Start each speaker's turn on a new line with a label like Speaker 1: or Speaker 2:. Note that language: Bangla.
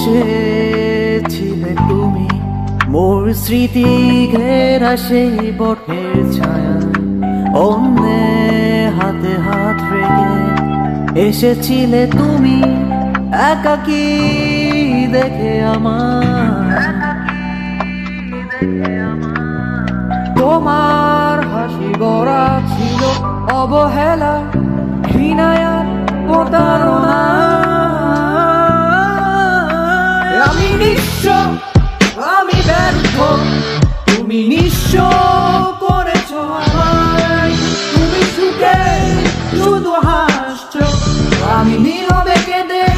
Speaker 1: বসেছিলে তুমি মোর স্মৃতি ঘেরা সেই বটের ছায়া, অন্যে হাতে হাত রেখে এসেছিলে তুমি একাকী দেখে আমার। তোমার হাসি ভরা ছিল অবহেলা, ঘৃণায় আর প্রতারণা।